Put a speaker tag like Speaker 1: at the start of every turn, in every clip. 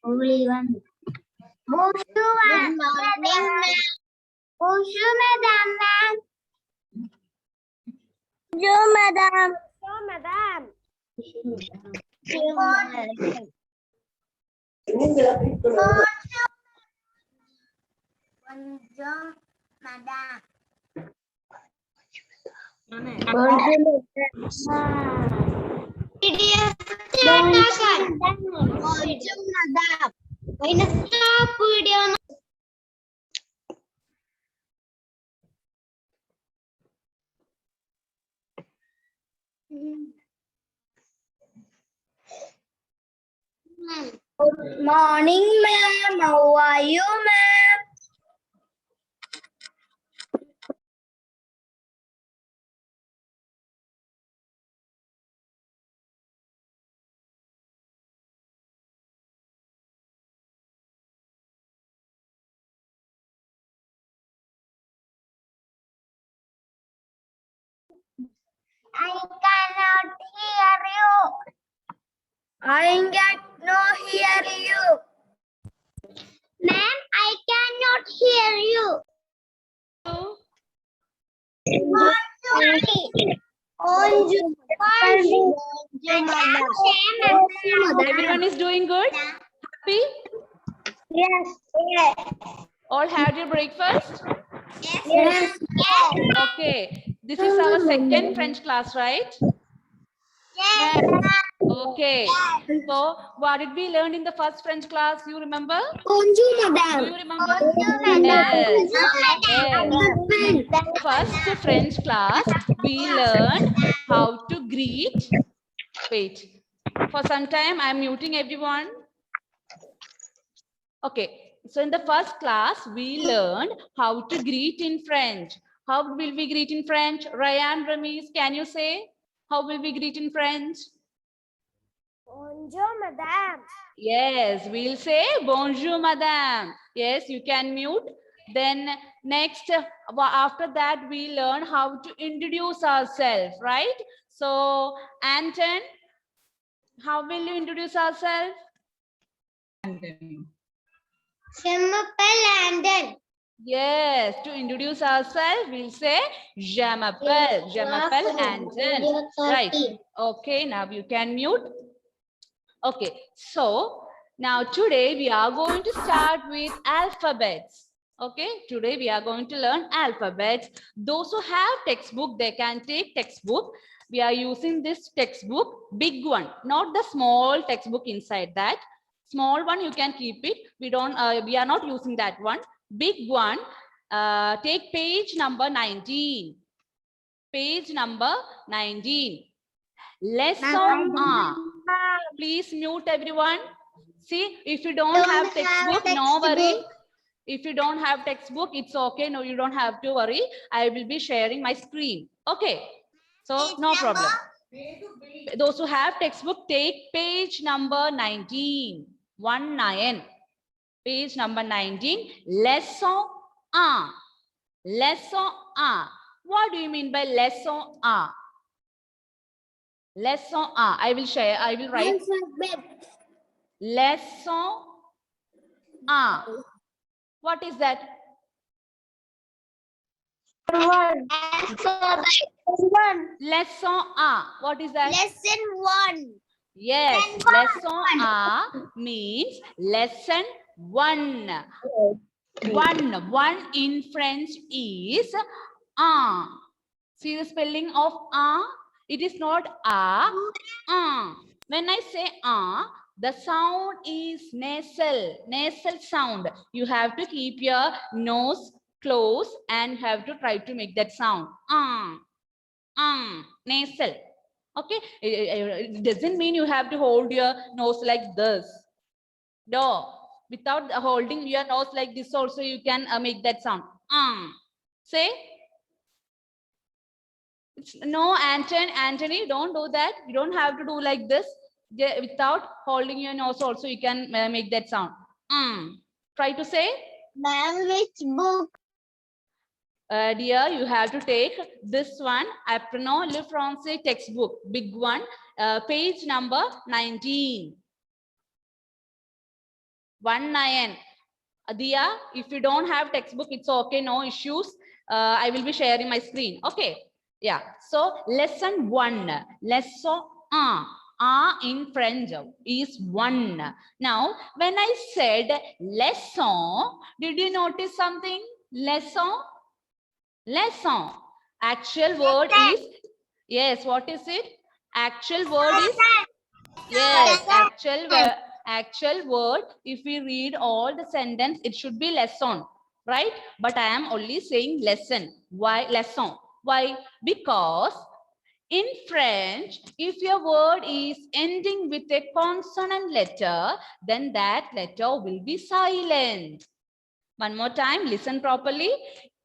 Speaker 1: Only one. Bonjour,
Speaker 2: Good morning, ma'am.
Speaker 1: Bonjour, madame.
Speaker 2: Bonjour, madam.
Speaker 1: Bonjour, madame. Bonjour, madame. Good morning, ma'am. How are you, ma'am? I cannot hear you. I cannot hear you. Ma'am, I cannot hear you.
Speaker 3: Everyone is doing good? Happy?
Speaker 1: Yes. Yes.
Speaker 3: All had your breakfast?
Speaker 1: Yes.
Speaker 3: Okay. This is our second French class, right?
Speaker 1: Yes.
Speaker 3: Okay. So, what did we learn in the first French class? You remember?
Speaker 1: Bonjour,
Speaker 3: Do
Speaker 1: madame.
Speaker 3: you remember?
Speaker 1: Yes.
Speaker 3: Yes. First French class, we learned how to greet. Wait. For some time, I'm muting everyone. Okay. So in the first class, we learned how to greet in French. How will we greet in French? Ryan, Ramesh, can you say? How will we greet in French?
Speaker 1: Bonjour, madame.
Speaker 3: Yes, we'll say bonjour, madame. Yes, you can mute. Then next, after that, we learn how to introduce ourselves, right? So, Anton, how will you introduce ourselves?
Speaker 1: Je m'appelle Landon.
Speaker 3: Yes, to introduce ourselves, we'll say je m'appelle Anton. Right. Okay, now you can mute. Okay, so now today we are going to start with alphabets. Okay, today we are going to learn alphabets. Those who have textbook, they can take textbook. We are using this textbook, big one, not the small textbook inside that. Small one, you can keep it. We are not using that one. Big one, take page number 19. Page number 19. Lesson A. Please mute everyone. See, if you don't have textbook, no worry. If you don't have textbook, it's okay. No, you don't have to worry. I will be sharing my screen. Okay. So no problem. Those who have textbook, take page number 19. 19. Page number 19. Lesson A. Lesson A. What do you mean by lesson A? Lesson A. I will share. I will write. Lesson A. What is that?
Speaker 1: One.
Speaker 3: Lesson A. What is that?
Speaker 1: Lesson 1.
Speaker 3: Yes. Lesson A means lesson 1. One in French is A. See the spelling of A? It is not A. When I say A, the sound is nasal. Nasal sound. You have to keep your nose close and have to try to make that sound. Nasal. Okay. It doesn't mean you have to hold your nose like this. No. Without holding your nose like this also, you can make that sound. Say. No, Anthony, don't do that. You don't have to do like this. Without holding your nose also, you can make that sound. Try to say.
Speaker 1: Ma'am, which book?
Speaker 3: Dear, you have to take this one, Apprenant Le Français textbook, big one, page number 19. 19. Dia, if you don't have textbook, it's okay, no issues. I will be sharing my screen. Okay. Yeah. So lesson 1. Lesson 1. In French is 1. Now, when I said lesson, did you notice something? Lesson? Lesson. Actual word is, yes, what is it? Actual word is, yes, actual word. If we read all the sentence, it should be lesson, right? But I am only saying lesson. Why lesson? Why? Because in French, if your word is ending with a consonant letter, then that letter will be silent. One more time, listen properly.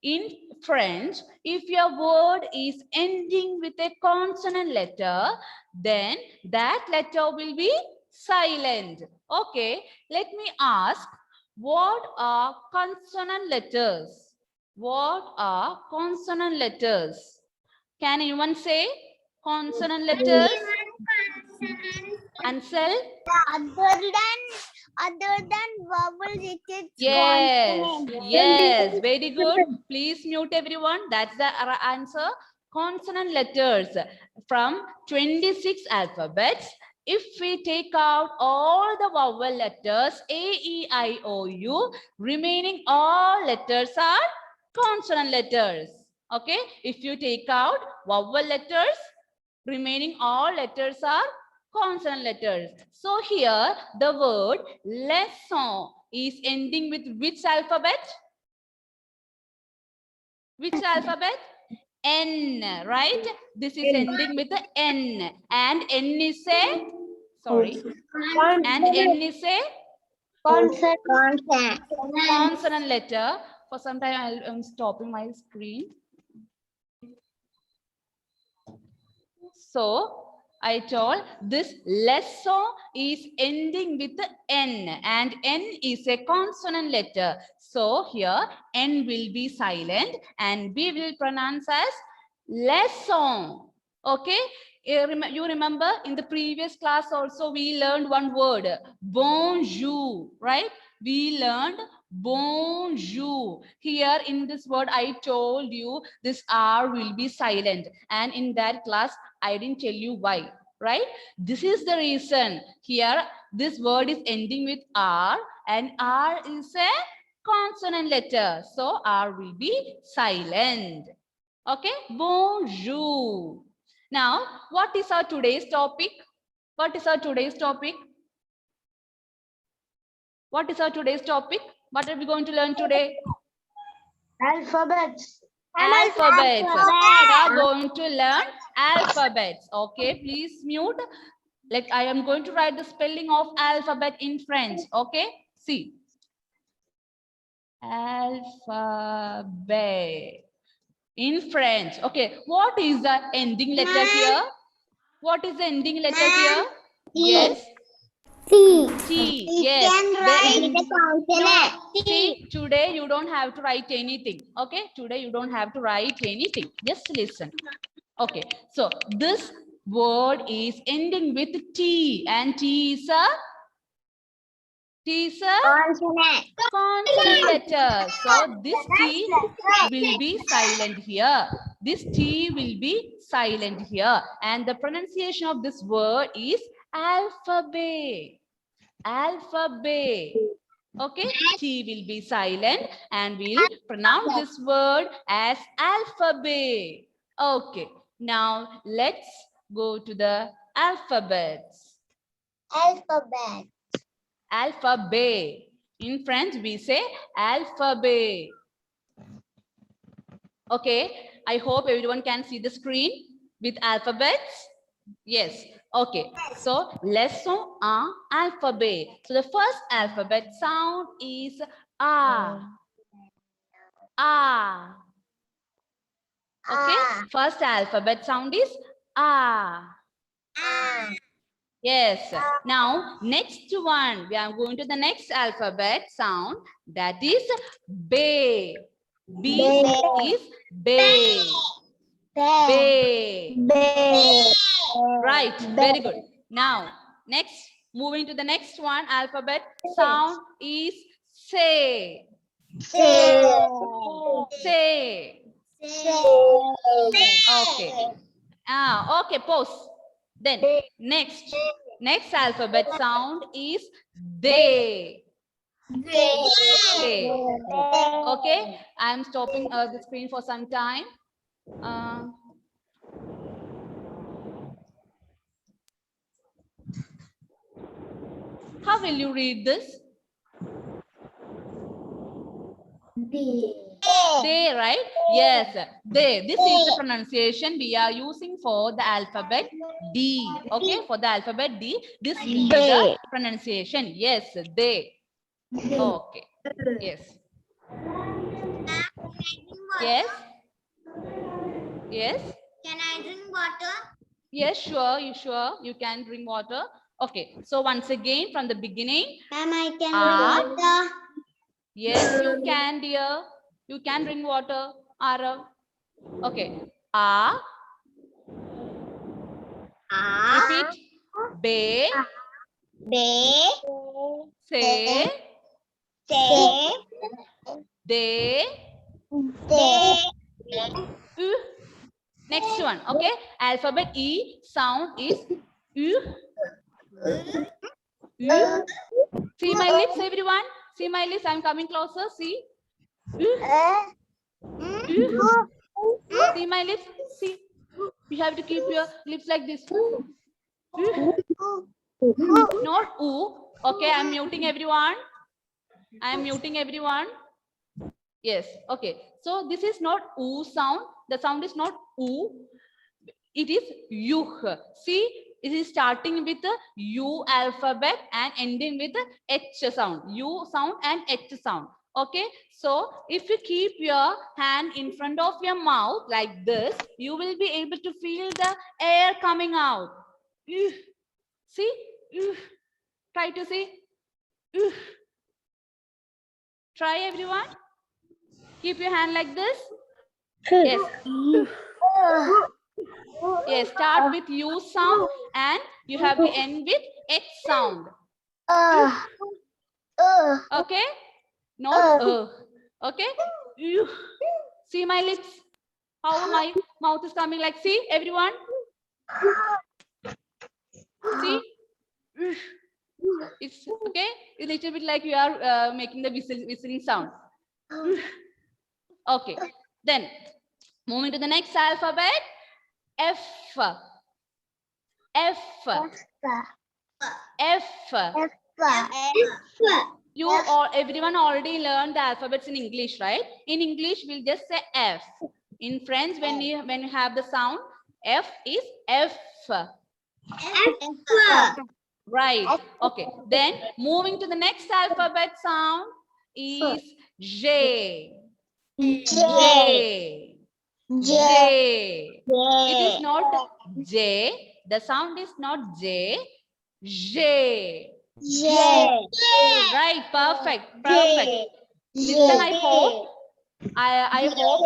Speaker 3: In French, if your word is ending with a consonant letter, then that letter will be silent. Okay, let me ask, what are consonant letters? What are consonant letters? Can anyone say consonant letters? Ansel?
Speaker 2: Other than vowels, it is
Speaker 3: Yes,
Speaker 2: consonant.
Speaker 3: yes, very good. Please mute everyone. That's the answer. Consonant letters from 26 alphabets. If we take out all the vowel letters, A, E, I, O, U, remaining all letters are consonant letters. Okay, if you take out vowel letters, remaining all letters are consonant letters. So here the word lesson is ending with which alphabet? Which alphabet? N, right? This is ending with the N, and N is a, sorry, and N is a consonant letter. For some time I'm stopping my screen. So I told this lesson is ending with the N, and N is a consonant letter. So here N will be silent and we will pronounce as lesson. Okay, you remember in the previous class also we learned one word, bonjour, right? We learned bonjour. Here in this word I told you this R will be silent, and in that class I didn't tell you why, right? This is the reason. Here this word is ending with R, and R is a consonant letter, so R will be silent. Okay, bonjour. Now, what is our today's topic? What is our today's topic? What is our today's topic? What are we going to learn today?
Speaker 1: Alphabets.
Speaker 3: Alphabets. We are going to learn alphabets. Okay, please mute. Like I am going to write the spelling of alphabet in French. Okay, see. Alphabet in French. Okay, what is the ending letter here? What is the ending letter here? Yes.
Speaker 2: T.
Speaker 3: T.
Speaker 2: You
Speaker 3: Yes.
Speaker 2: can write the consonant.
Speaker 3: See, today you don't have to write anything. Okay, today you don't have to write anything. Just listen. Okay, so this word is ending with T, and T is a consonant letter. So this T will be silent here. This T will be silent here. And the pronunciation of this word is alphabet. Alphabet. Okay, T will be silent and we'll pronounce this word as alphabet. Okay, now let's go to the alphabets.
Speaker 2: Alphabet.
Speaker 3: Alphabet. In French, we say alphabet. Okay, I hope everyone can see the screen with alphabets. Yes. Okay. So lesson on alphabet. So the first alphabet sound is A. A. Okay. First alphabet sound is A. Yes. Now next one, we are going to the next alphabet sound, that is B. B is bay. Bay. Right, very good. Now, next, moving to the next one, alphabet sound is say. Say. Okay. Okay, pause. Then, next alphabet sound is they. They. Okay, I am stopping the screen for some time. How will you read this? They, right? Yes, they. This is the pronunciation we are using for the alphabet D. Okay, for the alphabet D, this will be the pronunciation. Yes, they. Okay. Yes. Yes. Yes.
Speaker 2: Can I drink water?
Speaker 3: Yes, sure. You can drink water. Okay. So once again, from the beginning.
Speaker 2: Ma'am, I can
Speaker 3: Ah.
Speaker 2: drink water.
Speaker 3: Yes, you can, dear. You can drink water, Arav. Okay. A. Repeat. Be. Say. They. U. Next one. Okay. Alphabet E sound is U. U. See my lips, everyone. See my lips. I'm coming closer. See. U. See my lips. See. You have to keep your lips like this. Not oo. Okay, I'm muting everyone. Yes. Okay. So this is not oo sound. The sound is not oo. It is yuh. See, it is starting with the U alphabet and ending with the H sound. U sound and H sound. Okay. So if you keep your hand in front of your mouth like this, you will be able to feel the air coming out. See? Try to see. Try, everyone. Keep your hand like this. Yes. Yes, start with U sound and you have to end with H sound. Okay? Not okay? See my lips? How my mouth is coming like, see, everyone? See? It's okay? It's a little bit like you are making the whistling sound. Okay. Then, moving to the next alphabet. F. Everyone already learned the alphabets in English, right? In English, we'll just say F. In French, when you have the sound, F is F. Right. Okay. Then moving to the next alphabet sound is J. J. It is not J. The sound is not J. J. Right. Perfect. Listen, I hope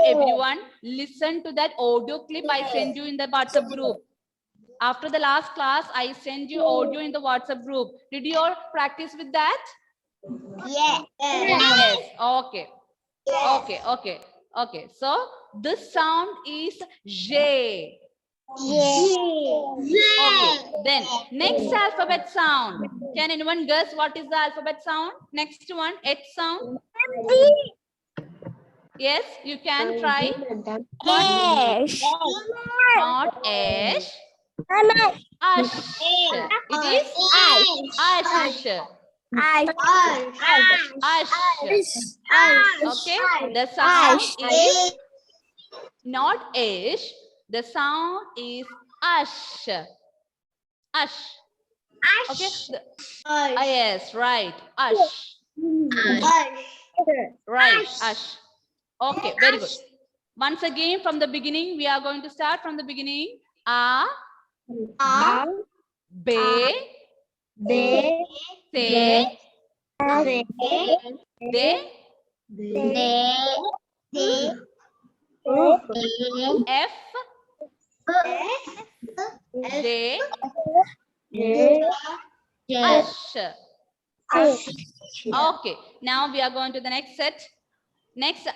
Speaker 3: everyone listen to that audio clip I sent you in the WhatsApp group. After the last class, I sent you audio in the WhatsApp group. Did you all practice with that?
Speaker 2: Yes.
Speaker 3: Okay. So this sound is J. Okay. Then next alphabet sound. Can anyone guess what is the alphabet sound? Next one, H sound. Yes, you can try. Not Ash. Ash. It is Ash. Okay. The sound is not Ish. The sound is Ash. Okay. Yes, right. Ash. Right. Ash. Okay. Very good. Once again, from the beginning, we are going to start from the beginning. A. Be. Say. They. F, J, Ash. Okay, now we are going to the next set. Next,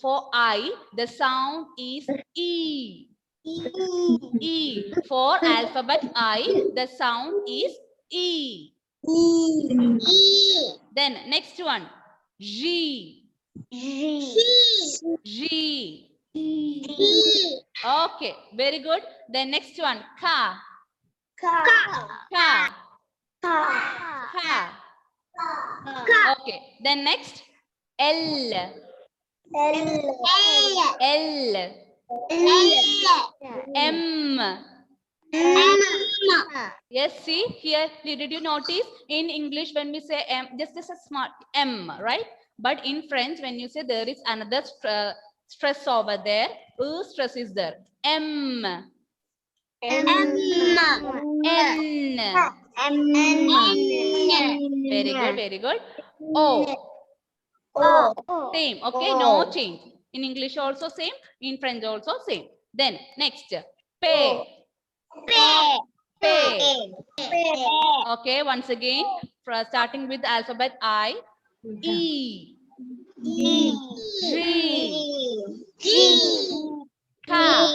Speaker 3: for I, the sound is E. E. For alphabet I, the sound is E. Then next one, G. G. Okay, very good. Then next one, Ka. Ka. Ka. Okay, then next, L. L. M. Yes, see here, did you notice in English when we say M, just a smart M, right? But in French, when you say there is another stress over there, stress is there. M. N. Very good, very good. O. Same, okay, no change. In English also same, in French also same. Then next, pay. Pay. Okay, once again, starting with alphabet I, E, G, Ka,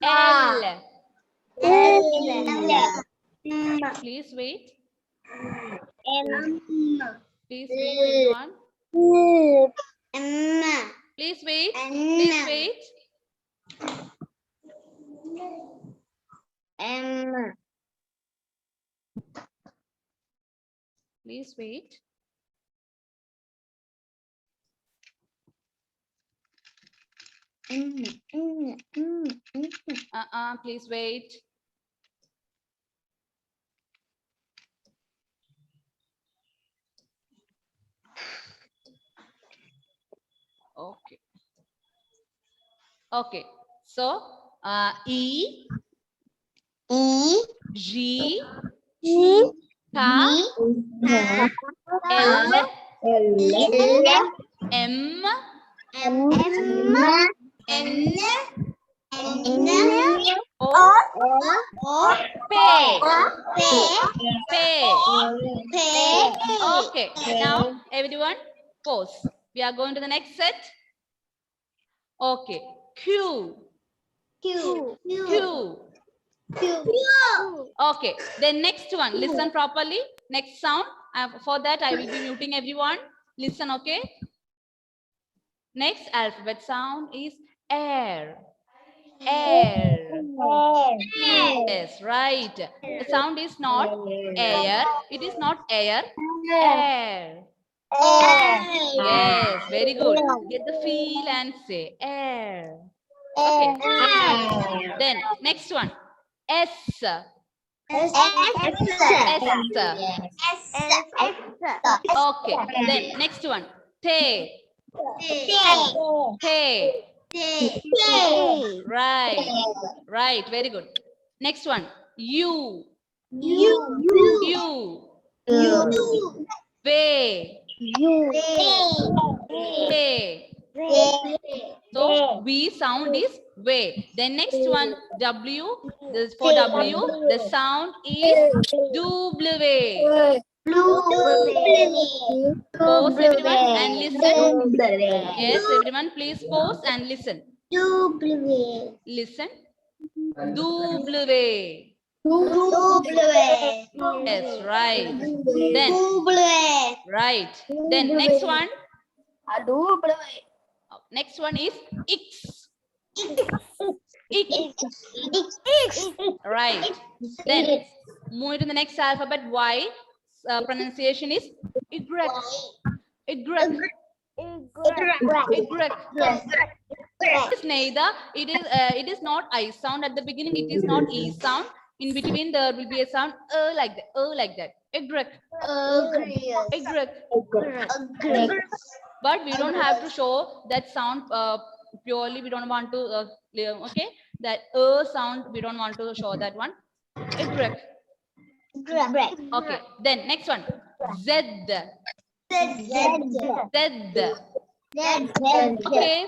Speaker 3: L. Please wait. Please wait, everyone. Please wait. Please wait. Please wait. Please wait. Okay. Okay. So E, G, Ka, L, M, N, O, pay. Pay. Okay. Now everyone pause. We are going to the next set. Okay. Q. Okay. Then next one. Listen properly. Next sound. For that, I will be muting everyone. Listen, okay? Next alphabet sound is air. Air. Yes, right. The sound is not air. It is not air. Air. Yes, very good. Get the feel and say air. Okay. Then next one. S. S. Okay. Then next one. Te. Te. Right. Right. Very good. Next one. U. Way. Way. So V sound is way. Then next one, W. This for W, the sound is W. Pause everyone and listen. Yes, everyone, please pause and listen. Listen. W. Yes, right. Then right. Then next one. Next one is X. Right. Then moving to the next alphabet Y. Pronunciation is Y. It is neither. It is not I sound at the beginning. It is not E sound. In between there will be a sound like that. Like that. But we don't have to show that sound purely. We don't want to. Okay, that sound we don't want to show that one. Okay. Then next one. Z. Okay,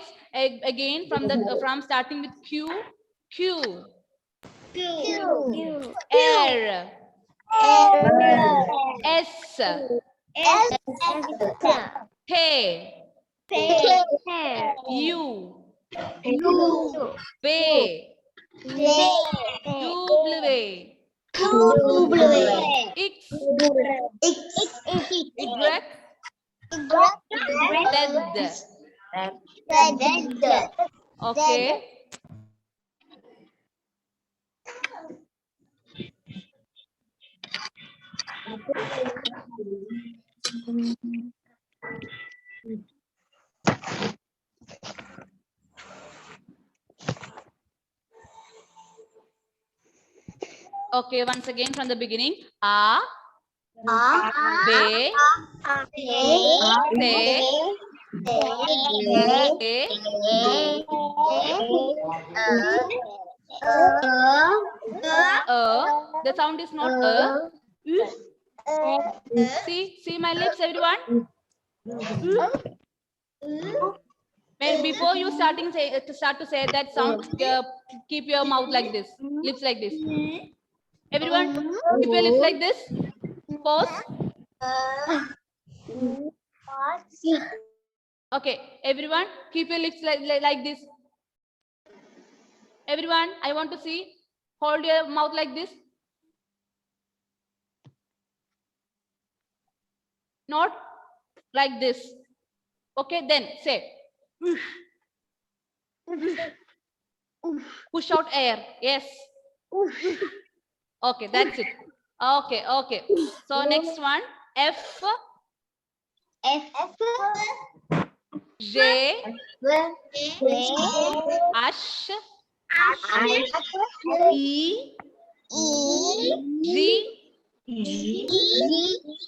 Speaker 3: again from starting with Q. Q. R. S. T. U. V. W. X. Y. Z. Okay. Okay, once again from the beginning. A. B. C. A. The sound is not a. See my lips, everyone. When before you start to say that sound, keep your mouth like this, lips like this. Everyone, keep your lips like this. Pause. Okay, everyone, keep your lips like this. Everyone, I want to see. Hold your mouth like this. Not like this. Okay, then say. Push out air. Yes. Okay, that's it. Okay. So next one. F. J. Ash. E. G.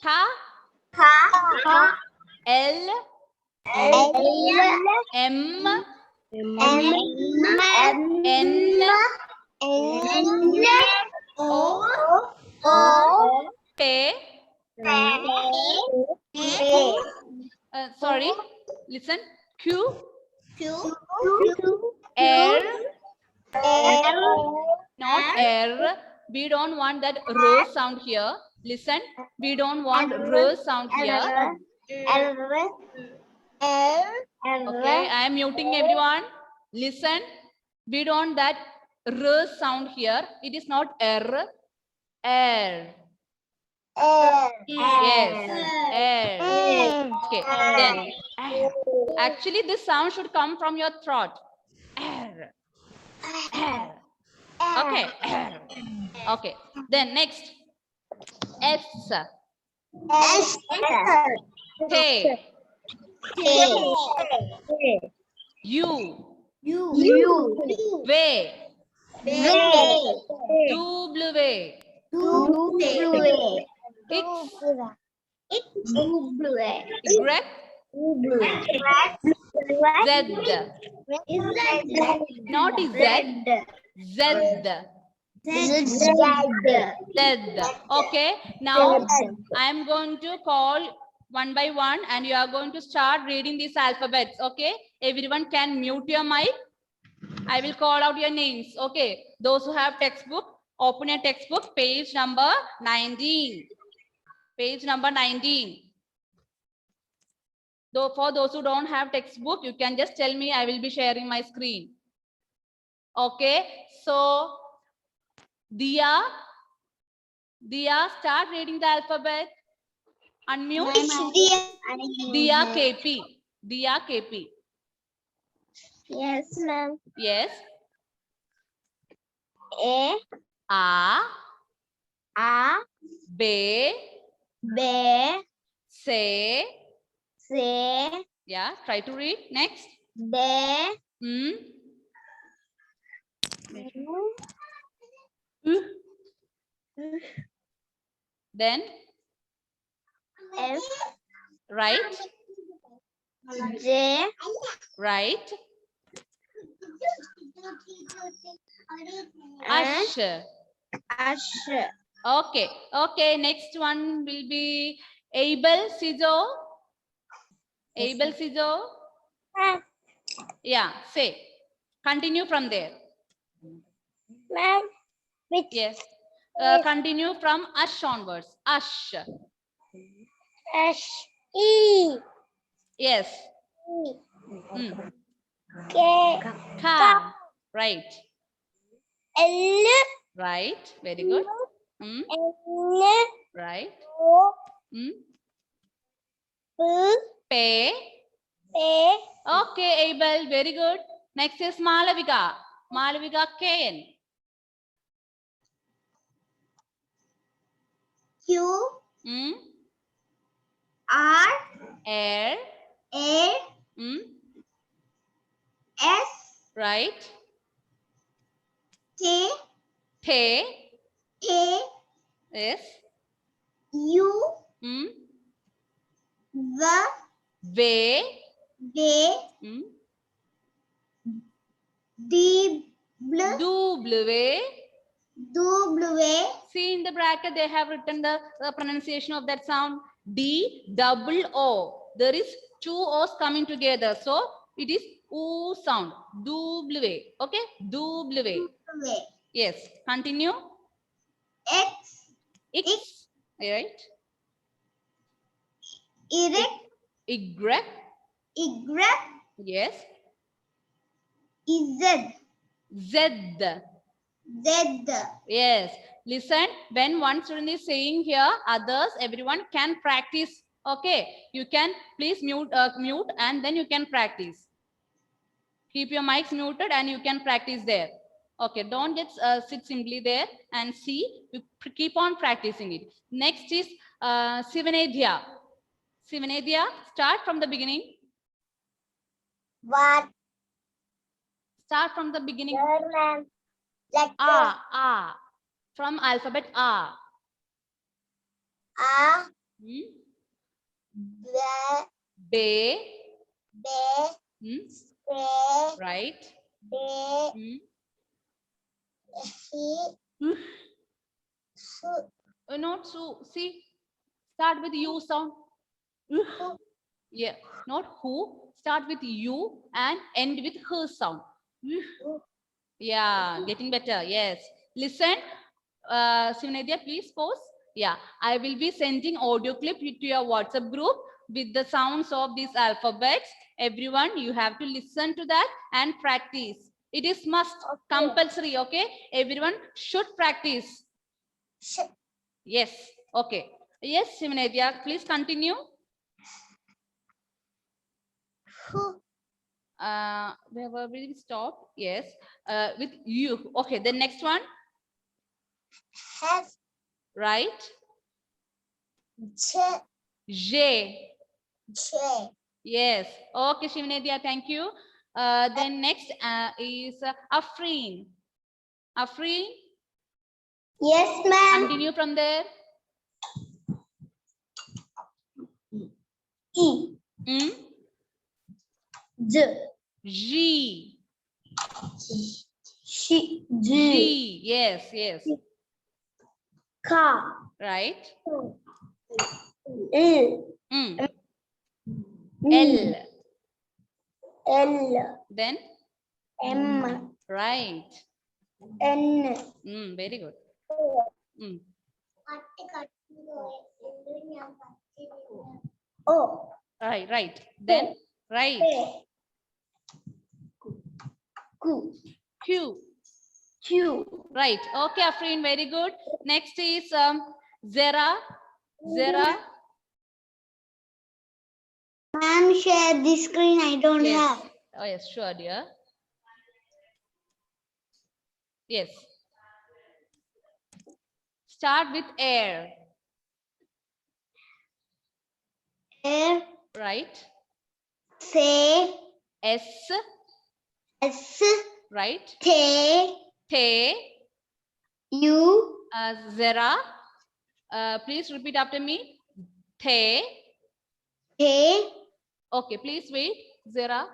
Speaker 3: Tha. L. M. N. O. P. Sorry. Listen. Q. R. Not R. We don't want that R sound here. Listen. We don't want R sound here. Okay, I am muting everyone. Listen. We don't that R sound here. It is not R. R. Yes. R. Okay. Then actually this sound should come from your throat. R. R. Okay. R. Okay. Then next. S. T. U. V. W. X. Y. Z. Not Z. Z. Z. Okay. Now I am going to call one by one and you are going to start reading these alphabets. Okay. Everyone can mute your mic. I will call out your names. Okay. Those who have textbook, open your textbook, page number 19. Page number 19. Though for those who don't have textbook, you can just tell me. I will be sharing my screen. Okay. So Dia, start reading the alphabet. Unmute. Dia KP.
Speaker 1: Yes, ma'am.
Speaker 3: Yes.
Speaker 1: A,
Speaker 3: B. C. Yeah, try to read. Next. Then.
Speaker 1: F,
Speaker 3: Right.
Speaker 1: J,
Speaker 3: Right. Ash. Okay. Next one will be Abel Cizo. Yeah, say. Continue from there.
Speaker 1: Ma'am, which
Speaker 3: Yes. Continue from ash onwards. Ash.
Speaker 1: S E
Speaker 3: Yes.
Speaker 1: E
Speaker 3: Mm.
Speaker 1: K
Speaker 3: Ka. Right.
Speaker 1: L
Speaker 3: Right. Very good. Mm.
Speaker 1: N
Speaker 3: Right.
Speaker 1: O
Speaker 3: Mm.
Speaker 1: P
Speaker 3: Pe.
Speaker 1: P
Speaker 3: Okay, Abel. Very good. Next is Malavika. Malavika Kn.
Speaker 2: Q
Speaker 3: Mm.
Speaker 2: R
Speaker 3: Air.
Speaker 2: A
Speaker 3: Mm.
Speaker 2: S
Speaker 3: Right.
Speaker 2: T
Speaker 3: The.
Speaker 2: K
Speaker 3: Yes.
Speaker 2: U
Speaker 3: Mm.
Speaker 2: V
Speaker 3: Ve.
Speaker 2: W
Speaker 3: Mm.
Speaker 2: D W
Speaker 3: W.
Speaker 2: W
Speaker 3: See in the bracket, they have written the pronunciation of that sound. D double O. There is two O's coming together. So it is O sound. W. Okay. W. Yes. Continue.
Speaker 2: X
Speaker 3: X. Right.
Speaker 2: Y
Speaker 3: Y.
Speaker 2: Y
Speaker 3: Yes.
Speaker 2: Z
Speaker 3: Z.
Speaker 2: Z
Speaker 3: Yes. Listen, when one student is saying here, others, everyone can practice. Okay. You can please mute and then you can practice. Keep your mics muted and you can practice there. Okay. Don't just sit simply there and see. You keep on practicing it. Next is Sivanedhya. Sivanedhya, start from the beginning.
Speaker 1: What
Speaker 3: Start from the beginning.
Speaker 1: ma'am? Lecture
Speaker 3: A. From alphabet A.
Speaker 1: A
Speaker 3: Hmm?
Speaker 1: B
Speaker 3: Be.
Speaker 1: B
Speaker 3: Hmm?
Speaker 1: C
Speaker 3: Right.
Speaker 1: D
Speaker 3: Hmm?
Speaker 1: C S
Speaker 3: Not so. See, start with U sound. Yeah, not who. Start with U and end with her sound. Yeah, getting better. Yes. Listen, Sivanedhya, please pause. Yeah, I will be sending audio clip to your WhatsApp group with the sounds of these alphabets. Everyone, you have to listen to that and practice. It is must, compulsory, okay? Everyone should practice. Yes, okay. Yes, Sivanedhya, please continue. Where were we stopped? Yes, with you. Okay, the next one,
Speaker 1: F
Speaker 3: right?
Speaker 1: J
Speaker 3: J.
Speaker 1: J
Speaker 3: Yes. Okay, Shivanedhya, thank you. Then next is Afreen. Afreen,
Speaker 1: Yes, ma'am.
Speaker 3: continue from there.
Speaker 1: E
Speaker 3: Mm?
Speaker 1: J
Speaker 3: G.
Speaker 1: She G
Speaker 3: G. Yes, yes.
Speaker 1: K
Speaker 3: Right.
Speaker 1: L
Speaker 3: Mm. L.
Speaker 1: L
Speaker 3: Then
Speaker 1: M
Speaker 3: right.
Speaker 1: N
Speaker 3: Very good. Mm.
Speaker 1: O
Speaker 3: Right, right. Then right.
Speaker 1: Q
Speaker 3: Q.
Speaker 1: Q
Speaker 3: Right. Okay, Afreen, very good. Next is Zera. Zera.
Speaker 1: Ma'am, share the screen. I don't
Speaker 3: Yes.
Speaker 1: have.
Speaker 3: Oh, yes, sure, dear. Yes. Start with air.
Speaker 1: Air
Speaker 3: Right.
Speaker 1: say
Speaker 3: S.
Speaker 1: S
Speaker 3: Right.
Speaker 1: T
Speaker 3: The.
Speaker 1: U
Speaker 3: Zera. Please repeat after me. The.
Speaker 1: T
Speaker 3: Okay, please wait. Zera.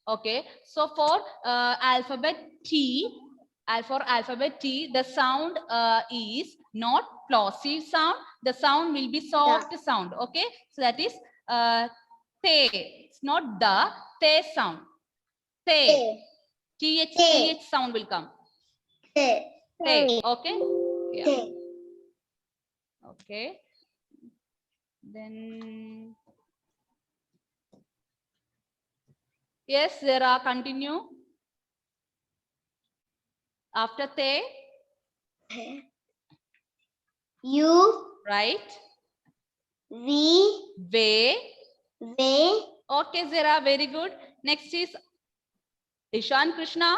Speaker 3: Okay. So for alphabet T, for alphabet T, the sound is not plosive sound. The sound will be soft sound. Okay, so that is te. It's not the te sound. Te. Th sound will come. Te. Okay. Yeah. Okay. Then yes, there are continue. After te.
Speaker 2: U.
Speaker 3: Right.
Speaker 2: V.
Speaker 3: Ve.
Speaker 2: Ve.
Speaker 3: Okay, Zera, very good. Next is Ishan Krishna.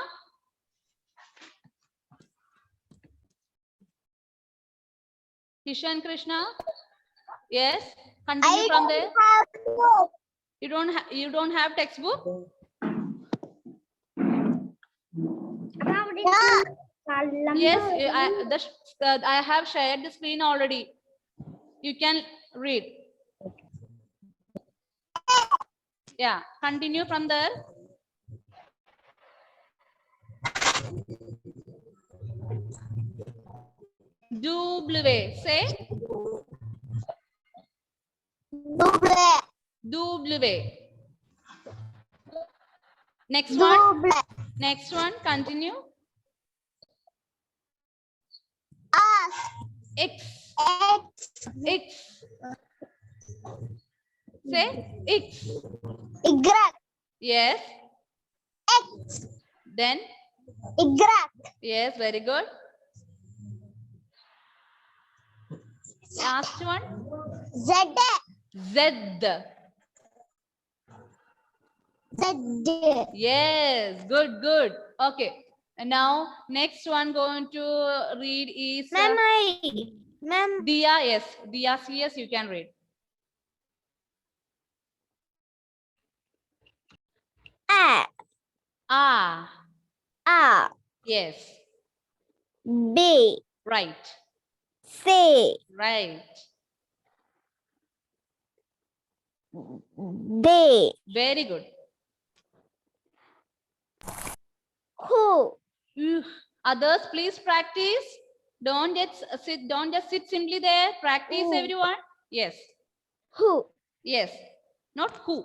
Speaker 3: Ishan Krishna. Yes. Continue from there. You don't have textbook? Yes, I have shared the screen already. You can read. Yeah, continue from there. W, say. W. Next one. Next one, continue. X. X. Say X. Yes.
Speaker 2: X.
Speaker 3: Then.
Speaker 2: Y.
Speaker 3: Yes, very good. Last one.
Speaker 2: Z.
Speaker 3: Z.
Speaker 2: Z.
Speaker 3: Yes, good, good. Okay. And now next one going to read is
Speaker 2: Ma'am.
Speaker 3: Dia. Yes, Dia CS you can read.
Speaker 2: A. A.
Speaker 3: Yes.
Speaker 2: B.
Speaker 3: Right.
Speaker 2: C.
Speaker 3: Right.
Speaker 2: D.
Speaker 3: Very good.
Speaker 2: Who.
Speaker 3: Others, please practice. Don't just sit simply there. Practice, everyone. Yes.
Speaker 2: Who.
Speaker 3: Yes. Not who.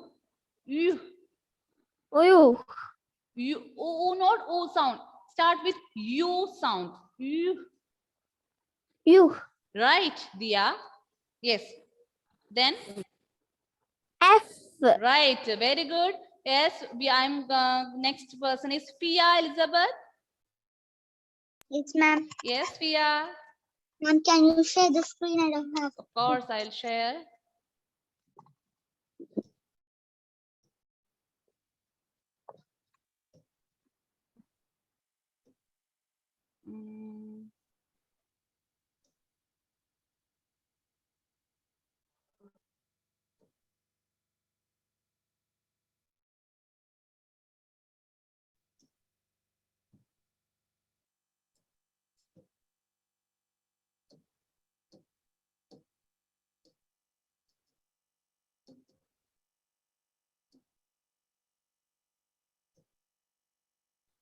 Speaker 3: You.
Speaker 2: You.
Speaker 3: You. Not O sound. Start with U sound. You.
Speaker 2: You.
Speaker 3: Right, Dia. Yes. Then.
Speaker 2: F.
Speaker 3: Right. Very good. Yes. I'm. Next person is Fia Elizabeth.
Speaker 2: Yes, ma'am.
Speaker 3: Yes, Fia.
Speaker 2: Ma'am, can you share the screen? I don't have.
Speaker 3: Of course, I'll share.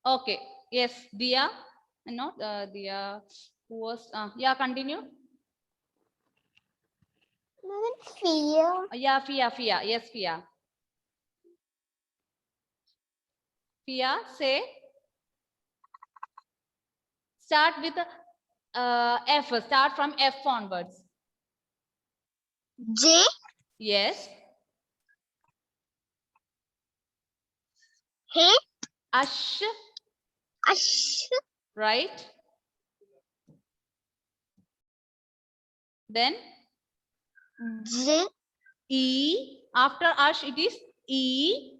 Speaker 3: Okay. Yes, Dia. Not Dia. Who was? Yeah, continue.
Speaker 2: Fia.
Speaker 3: Yeah, Fia. Yes, Fia. Fia, say. Start with F. Start from F onwards.
Speaker 2: J.
Speaker 3: Yes.
Speaker 2: H.
Speaker 3: Ash.
Speaker 2: Ash.
Speaker 3: Right. Then
Speaker 2: J.
Speaker 3: E. After Ash, it is E.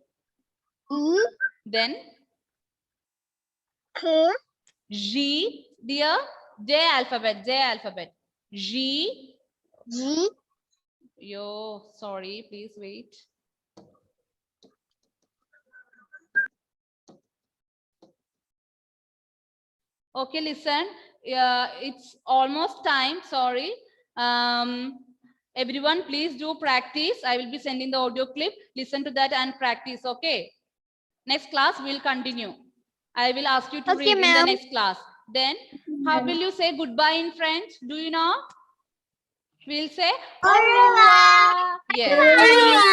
Speaker 2: E.
Speaker 3: Then
Speaker 2: K.
Speaker 3: G. Dear. J alphabet. G.
Speaker 2: G.
Speaker 3: Yo, sorry. Please wait. Okay, listen. It's almost time. Sorry. Everyone, please do practice. I will be sending the audio clip. Listen to that and practice. Okay. Next class, we'll continue. I will ask you to read in the next class. Then how will you say goodbye in French? Do you know? We'll say au
Speaker 1: Au
Speaker 3: revoir. Yes.